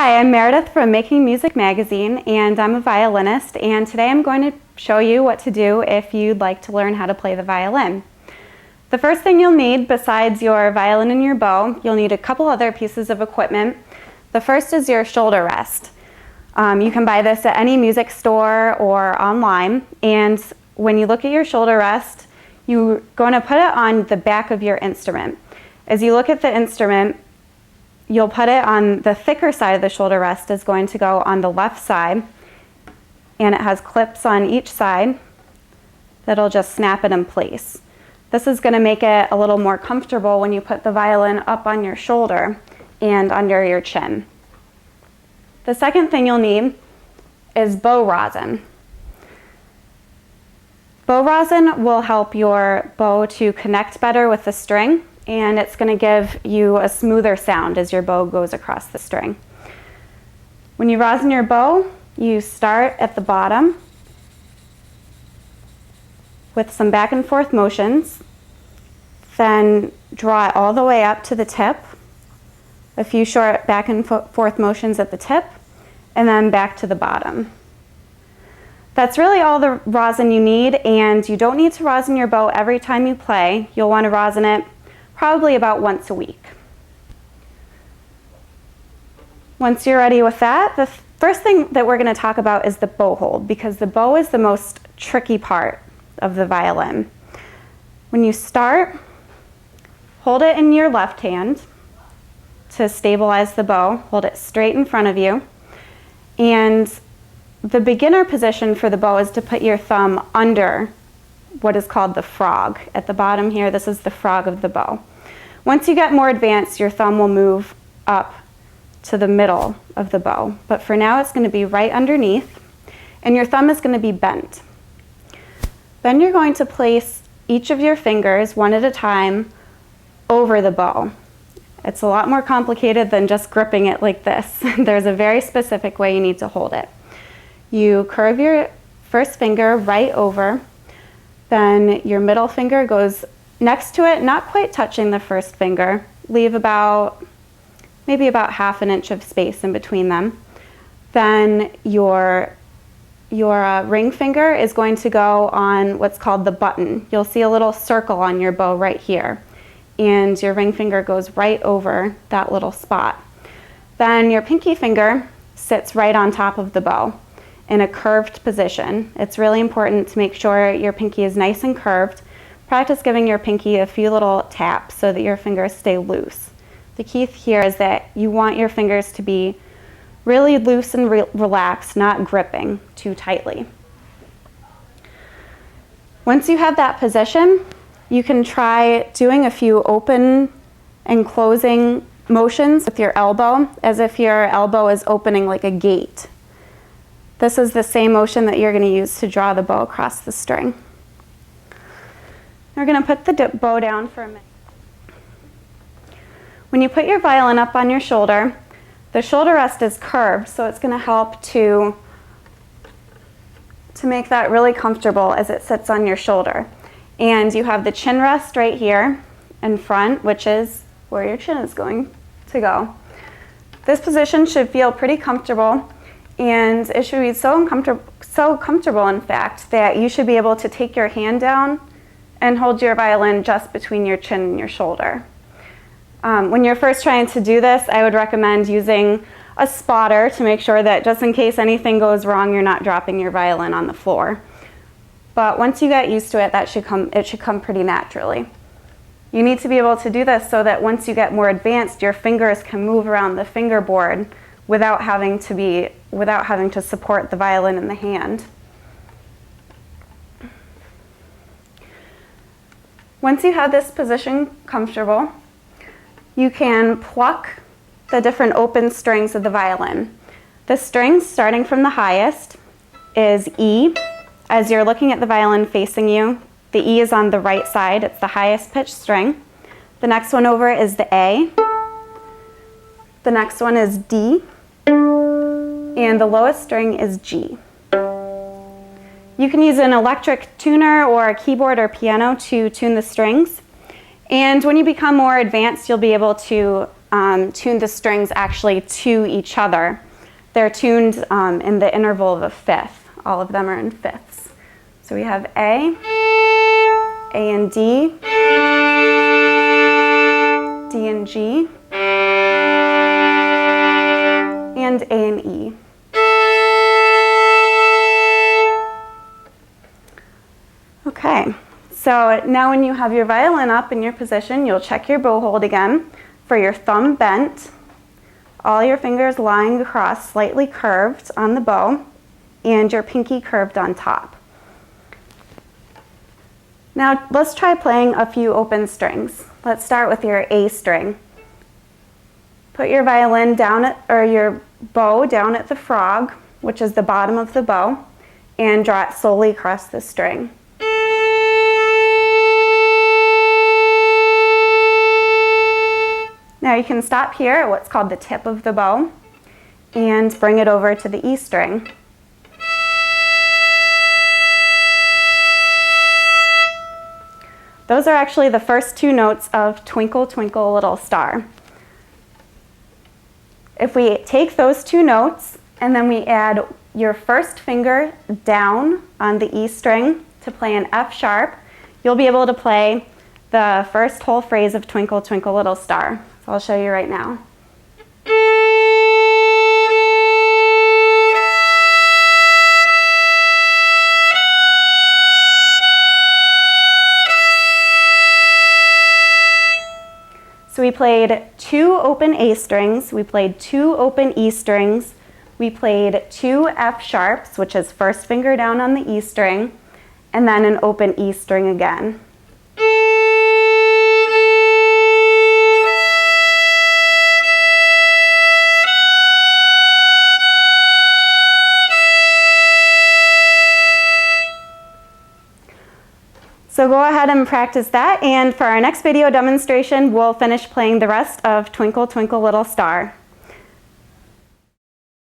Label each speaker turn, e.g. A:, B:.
A: Hi, I'm Meredith from Making Music Magazine, and I'm a violinist, and today I'm going to show you what to do if you'd like to learn how to play the violin. The first thing you'll need, besides your violin and your bow, you'll need a couple other pieces of equipment. The first is your shoulder rest. You can buy this at any music store or online, and when you look at your shoulder rest, you're going to put it on the back of your instrument. As you look at the instrument, you'll put it on the thicker side of the shoulder rest is going to go on the left side, and it has clips on each side that'll just snap it in place. This is going to make it a little more comfortable when you put the violin up on your shoulder and under your chin. The second thing you'll need is bow rosin. Bow rosin will help your bow to connect better with the string, and it's going to give you a smoother sound as your bow goes across the string. When you rosin your bow, you start at the bottom with some back and forth motions, then draw it all the way up to the tip, a few short back and forth motions at the tip, and then back to the bottom. That's really all the rosin you need, and you don't need to rosin your bow every time you play. You'll want to rosin it probably about once a week. Once you're ready with that, the first thing that we're going to talk about is the bow hold, because the bow is the most tricky part of the violin. When you start, hold it in your left hand to stabilize the bow. Hold it straight in front of you. And the beginner position for the bow is to put your thumb under what is called the frog. At the bottom here, this is the frog of the bow. Once you get more advanced, your thumb will move up to the middle of the bow. But for now, it's going to be right underneath, and your thumb is going to be bent. Then you're going to place each of your fingers, one at a time, over the bow. It's a lot more complicated than just gripping it like this. There's a very specific way you need to hold it. You curve your first finger right over, then your middle finger goes next to it, not quite touching the first finger. Leave maybe about half an inch of space in between them. Then your ring finger is going to go on what's called the button. You'll see a little circle on your bow right here, and your ring finger goes right over that little spot. Then your pinky finger sits right on top of the bow in a curved position. It's really important to make sure your pinky is nice and curved. Practice giving your pinky a few little taps so that your fingers stay loose. The key here is that you want your fingers to be really loose and relaxed, not gripping too tightly. Once you have that position, you can try doing a few open and closing motions with your elbow, as if your elbow is opening like a gate. This is the same motion that you're going to use to draw the bow across the string. We're going to put the bow down for a minute. When you put your violin up on your shoulder, the shoulder rest is curved, so it's going to help to make that really comfortable as it sits on your shoulder. And you have the chin rest right here in front, which is where your chin is going to go. This position should feel pretty comfortable, and it should be so comfortable, in fact, that you should be able to take your hand down and hold your violin just between your chin and your shoulder. When you're first trying to do this, I would recommend using a spotter to make sure that just in case anything goes wrong, you're not dropping your violin on the floor. But once you get used to it, it should come pretty naturally. You need to be able to do this so that once you get more advanced, your fingers can move around the fingerboard without having to support the violin in the hand. Once you have this position comfortable, you can pluck the different open strings of the violin. The strings, starting from the highest, is E. As you're looking at the violin facing you, the E is on the right side. It's the highest pitched string. The next one over is the A. The next one is D. And the lowest string is G. You can use an electric tuner or a keyboard or piano to tune the strings. And when you become more advanced, you'll be able to tune the strings actually to each other. They're tuned in the interval of a fifth. All of them are in fifths. So we have A and D, D and G, and A and E. Okay, so now when you have your violin up in your position, you'll check your bow hold again for your thumb bent, all your fingers lying across slightly curved on the bow, and your pinky curved on top. Now let's try playing a few open strings. Let's start with your A string. Put your violin down at, or your bow down at the frog, which is the bottom of the bow, and draw it slowly across the string. Now you can stop here at what's called the tip of the bow and bring it over to the E string. Those are actually the first two notes of Twinkle, Twinkle, Little Star. If we take those two notes and then we add your first finger down on the E string to play an F sharp, you'll be able to play the first whole phrase of Twinkle, Twinkle, Little Star. So I'll show you right now. So we played 2 open A strings, we played 2 open E strings, we played 2 F sharps, which is first finger down on the E string, and then an open E string again. So go ahead and practice that, and for our next video demonstration, we'll finish playing the rest of Twinkle, Twinkle, Little Star.